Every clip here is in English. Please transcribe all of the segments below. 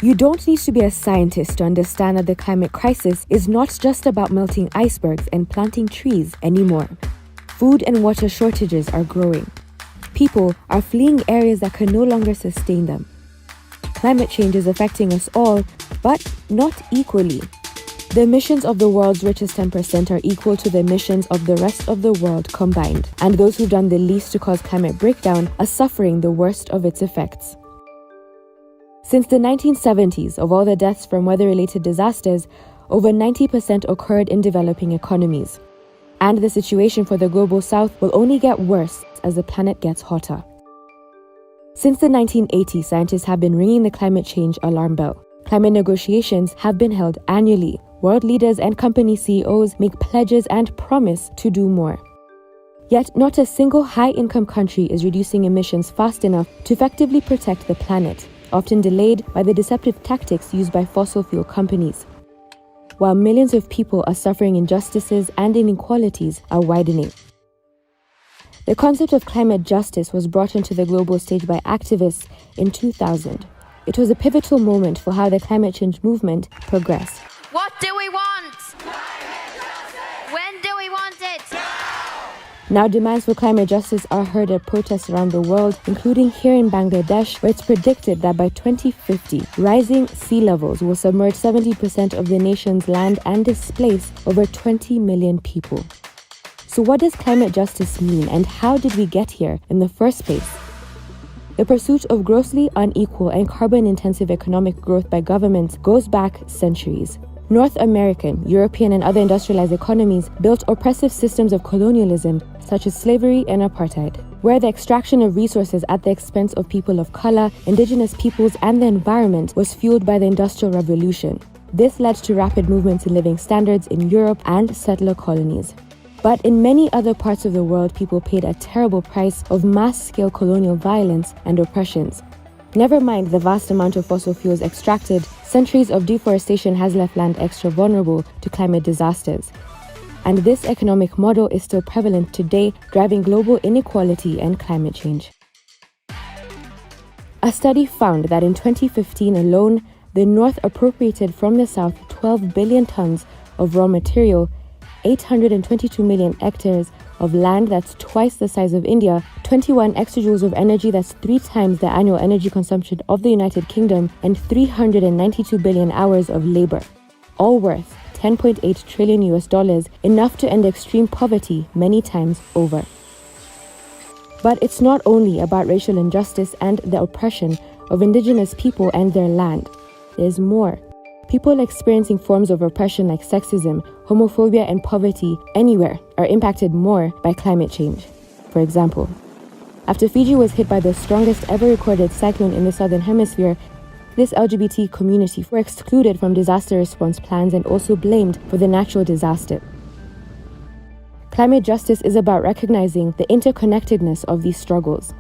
You don't need to be a scientist to understand that the climate crisis is not just about melting icebergs and planting trees anymore. Food and water shortages are growing. People are fleeing areas that can no longer sustain them. Climate change is affecting us all, but not equally. The emissions of the world's richest 10% are equal to the emissions of the rest of the world combined, and those who've done the least to cause climate breakdown are suffering the worst of its effects. Since the 1970s, of all the deaths from weather-related disasters, over 90% occurred in developing economies. And the situation for the global south will only get worse as the planet gets hotter. Since the 1980s, scientists have been ringing the climate change alarm bell. Climate negotiations have been held annually. World leaders and company CEOs make pledges and promise to do more. Yet, not a single high-income country is reducing emissions fast enough to effectively protect the planet, often delayed by the deceptive tactics used by fossil fuel companies. While millions of people are suffering injustices and inequalities are widening. The concept of climate justice was brought onto the global stage by activists in 2000. It was a pivotal moment for how the climate change movement progressed. What do we want? Climate justice! When do we want it? Now demands for climate justice are heard at protests around the world, including here in Bangladesh, where it's predicted that by 2050, rising sea levels will submerge 70% of the nation's land and displace over 20 million people. So what does climate justice mean, and how did we get here in the first place? The pursuit of grossly unequal and carbon-intensive economic growth by governments goes back centuries. North American, European, and other industrialized economies built oppressive systems of colonialism, such as slavery and apartheid, where the extraction of resources at the expense of people of color, indigenous peoples, and the environment was fueled by the Industrial Revolution. This led to rapid movements in living standards in Europe and settler colonies. But in many other parts of the world, people paid a terrible price of mass-scale colonial violence and oppressions. Never mind the vast amount of fossil fuels extracted, centuries of deforestation has left land extra vulnerable to climate disasters. And this economic model is still prevalent today, driving global inequality and climate change. A study found that in 2015 alone, the North appropriated from the South 12 billion tons of raw material, 822 million hectares of land that's twice the size of India, 21 exajoules of energy that's 3 times the annual energy consumption of the United Kingdom, and 392 billion hours of labor, all worth $10.8 trillion, enough to end extreme poverty many times over. But it's not only about racial injustice and the oppression of indigenous people and their land. There's more. People experiencing forms of oppression like sexism, homophobia, and poverty anywhere are impacted more by climate change. For example, after Fiji was hit by the strongest ever recorded cyclone in the southern hemisphere, this LGBT community were excluded from disaster response plans and also blamed for the natural disaster. Climate justice is about recognizing the interconnectedness of these struggles.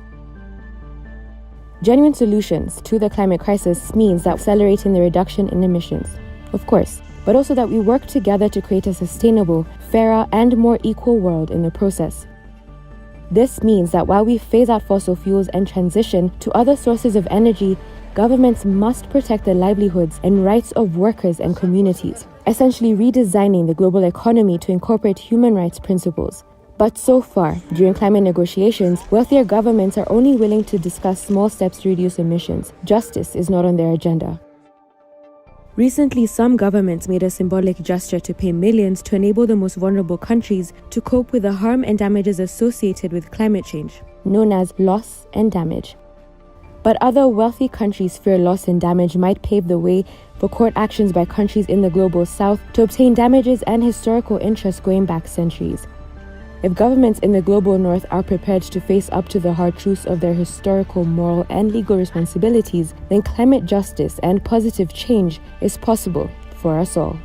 Genuine solutions to the climate crisis means that accelerating the reduction in emissions, of course, but also that we work together to create a sustainable, fairer, and more equal world in the process. This means that while we phase out fossil fuels and transition to other sources of energy, governments must protect the livelihoods and rights of workers and communities, essentially redesigning the global economy to incorporate human rights principles. But so far, during climate negotiations, wealthier governments are only willing to discuss small steps to reduce emissions. Justice is not on their agenda. Recently, some governments made a symbolic gesture to pay millions to enable the most vulnerable countries to cope with the harm and damages associated with climate change, known as loss and damage. But other wealthy countries fear loss and damage might pave the way for court actions by countries in the global south to obtain damages and historical interests going back centuries. If governments in the global north are prepared to face up to the hard truths of their historical, moral, and legal responsibilities, then climate justice and positive change is possible for us all.